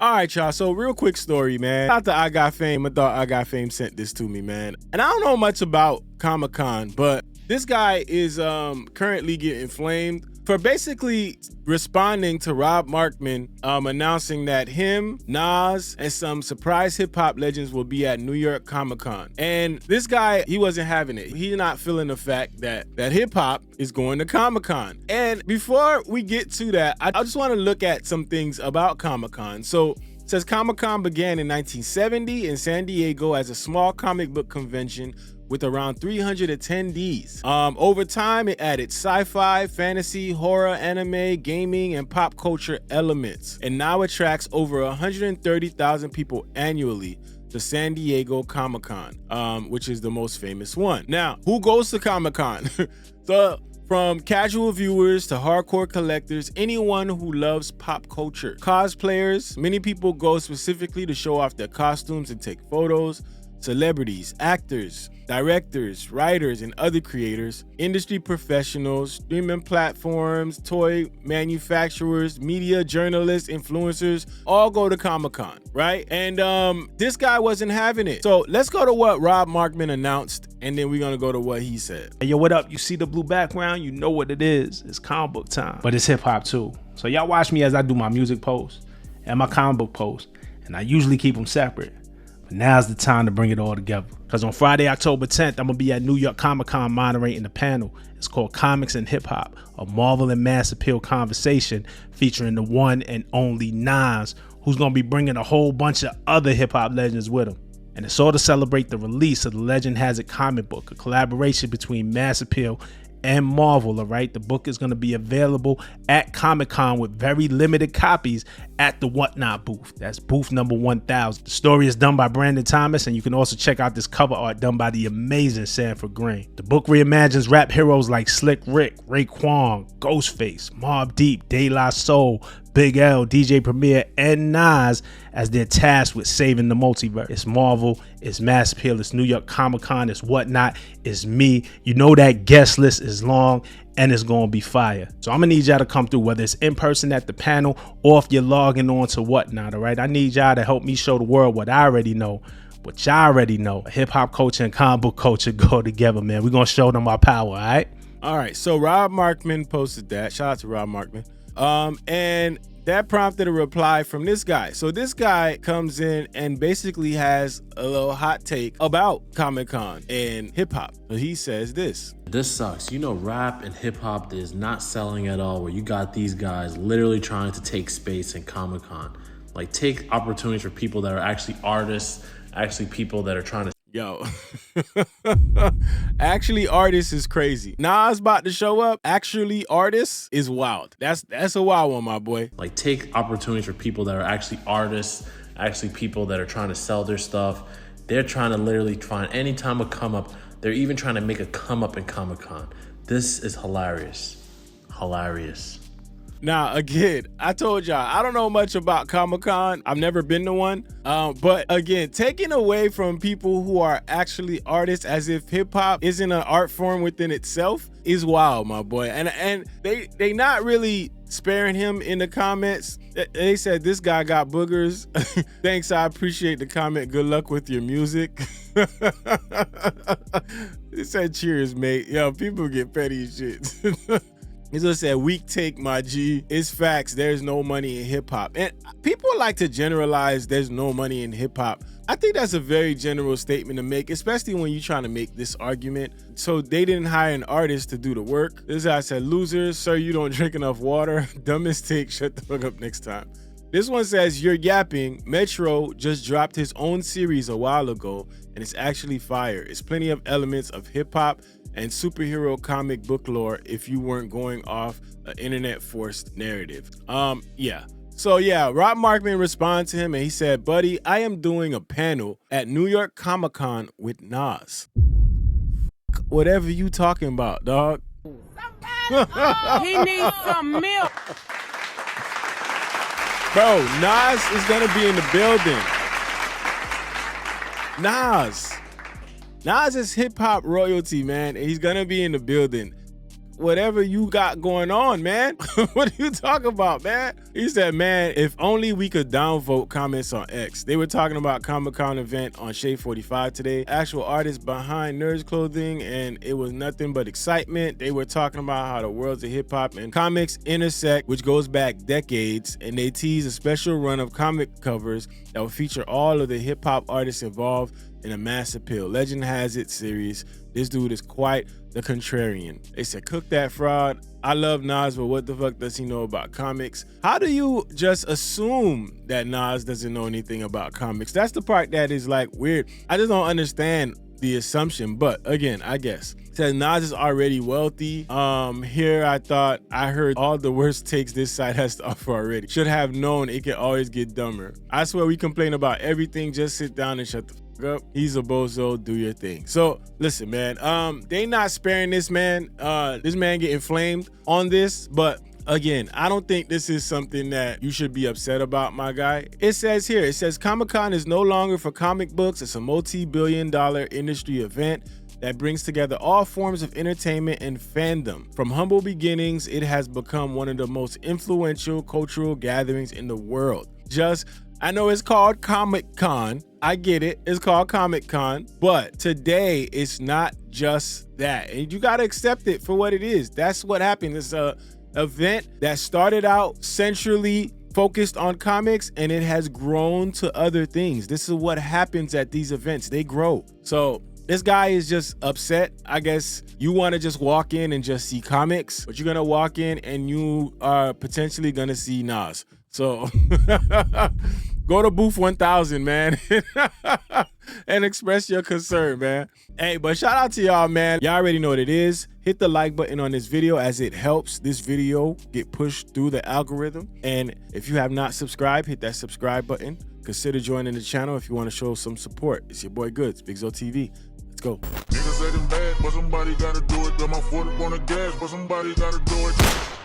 All right, y'all. So real quick story, man. Shout out to I Got Fame. I thought I Got Fame sent this to me, man. And I don't know much about Comic-Con, but this guy is currently getting flamed for basically responding to Rob Markman announcing that him, Nas, and some surprise hip-hop legends will be at New York Comic-Con. And this guy, he wasn't having it. He's not feeling the fact that hip-hop is going to Comic-Con. And before we get to that, I just want to look at some things about Comic-Con. So it says Comic-Con began in 1970 in San Diego as a small comic book convention with around 300 attendees. Over time, it added sci-fi, fantasy, horror, anime, gaming, and pop culture elements, and now attracts over 130,000 people annually to San Diego Comic-Con, which is the most famous one. Now, who goes to Comic-Con? So, from casual viewers to hardcore collectors, anyone who loves pop culture. Cosplayers, many people go specifically to show off their costumes and take photos. Celebrities, actors, directors, writers, and other creators, industry professionals, streaming platforms, toy manufacturers, media, journalists, influencers, all go to Comic-Con, right? And this guy wasn't having it. So let's go to what Rob Markman announced, and then we're gonna go to what he said. Hey, yo, what up? You see the blue background? You know what it is. It's comic book time, but it's hip hop too. So y'all watch me as I do my music posts and my comic book posts, and I usually keep them separate. Now's the time to bring it all together. Because on Friday, October 10th, I'm going to be at New York Comic-Con moderating the panel. It's called Comics and Hip Hop, a Marvel and mass appeal conversation featuring the one and only Nas, who's going to be bringing a whole bunch of other hip hop legends with him. And it's all to celebrate the release of the Legend Has It comic book, a collaboration between Mass Appeal and Marvel. All right, the book is going to be available at Comic-Con with very limited copies at the Whatnot booth. That's booth number 1000. The story is done by Brandon Thomas, and you can also check out this cover art done by the amazing Sanford Green. The book reimagines rap heroes like Slick Rick, Raekwon, Ghostface, Mobb Deep, De La Soul, Big L, DJ Premier, and Nas as they're tasked with saving the multiverse. It's Marvel, it's Mass Appeal, it's New York Comic-Con, it's Whatnot, it's me. You know that guest list is long and it's gonna be fire. So I'm gonna need y'all to come through, whether it's in person at the panel or if you're logging on to Whatnot, all right? I need y'all to help me show the world what I already know. What y'all already know. Hip-hop culture and comic book culture go together, man. We're gonna show them our power, all right? All right, so Rob Markman posted that. Shout out to Rob Markman. And that prompted a reply from this guy. So this guy comes in and basically has a little hot take about Comic-Con and hip hop. So he says this. This sucks. You know, rap and hip hop is not selling at all, where you got these guys literally trying to take space in Comic-Con. Like, take opportunities for people that are actually artists, actually people that are trying to. Yo, actually artists is crazy. Nas about to show up. Actually artists is wild. That's a wild one, my boy. Like, take opportunities for people that are actually artists, actually people that are trying to sell their stuff. They're trying to literally find any time a come up. They're even trying to make a come up in Comic-Con. This is hilarious. Hilarious. Now, again, I told y'all, I don't know much about Comic-Con. I've never been to one. But again, taking away from people who are actually artists as if hip hop isn't an art form within itself is wild, my boy. And they not really sparing him in the comments. They said this guy got boogers. Thanks, I appreciate the comment. Good luck with your music. They said cheers, mate. Yo, people get petty as shit. He's gonna say, weak take, my G. It's facts, there's no money in hip hop. And people like to generalize there's no money in hip hop. I think that's a very general statement to make, especially when you're trying to make this argument. So they didn't hire an artist to do the work. This guy said, losers, sir, you don't drink enough water. Dumbest take, shut the fuck up next time. This one says, you're yapping. Metro just dropped his own series a while ago, and it's actually fire. It's plenty of elements of hip hop and superhero comic book lore if you weren't going off an internet forced narrative. Yeah. So yeah, Rob Markman responded to him and he said, buddy, I am doing a panel at New York Comic-Con with Nas. Whatever you talking about, dog. He needs some milk. Bro, Nas is gonna be in the building. Nas is hip hop royalty, man, and he's gonna be in the building. Whatever you got going on, man. What are you talking about, man? He said, man, if only we could downvote comments on X. They were talking about Comic-Con event on Shade 45 today. Actual artists behind Nerds Clothing, and it was nothing but excitement. They were talking about how the worlds of hip-hop and comics intersect, which goes back decades, and they teased a special run of comic covers that will feature all of the hip-hop artists involved in a mass appeal. Legend has it series. This dude is quite the contrarian. They said, cook that fraud. I love Nas, but what the fuck does he know about comics? How do you just assume that Nas doesn't know anything about comics? That's the part that is like weird. I just don't understand the assumption, but again, I guess. Says Nas is already wealthy. Here I thought I heard all the worst takes this side has to offer already. Should have known it can always get dumber. I swear we complain about everything. Just sit down and shut the fuck up. He's a bozo, do your thing. So listen, man, they not sparing this man. This man getting flamed on this, but again, I don't think this is something that you should be upset about, my guy. It says here, it says Comic-Con is no longer for comic books. It's a multi-billion-dollar industry event that brings together all forms of entertainment and fandom. From humble beginnings, it has become one of the most influential cultural gatherings in the world. I know it's called Comic-Con. I get it. It's called Comic-Con. But today, it's not just that. And you got to accept it for what it is. That's what happened. It's a event that started out centrally focused on comics, and it has grown to other things. This is what happens at these events. They grow. So this guy is just upset. I guess you want to just walk in and just see comics, but you're going to walk in and you are potentially going to see Nas. So go to booth 1000, man, and express your concern, man. Hey, but shout out to y'all, man. Y'all already know what it is. Hit the like button on this video as it helps this video get pushed through the algorithm. And if you have not subscribed, hit that subscribe button. Consider joining the channel if you want to show some support. It's your boy Goods, BigZoeTV. Let's go. Niggas say them bad, but somebody gotta do it. Got my foot up on the gas, but somebody gotta do it.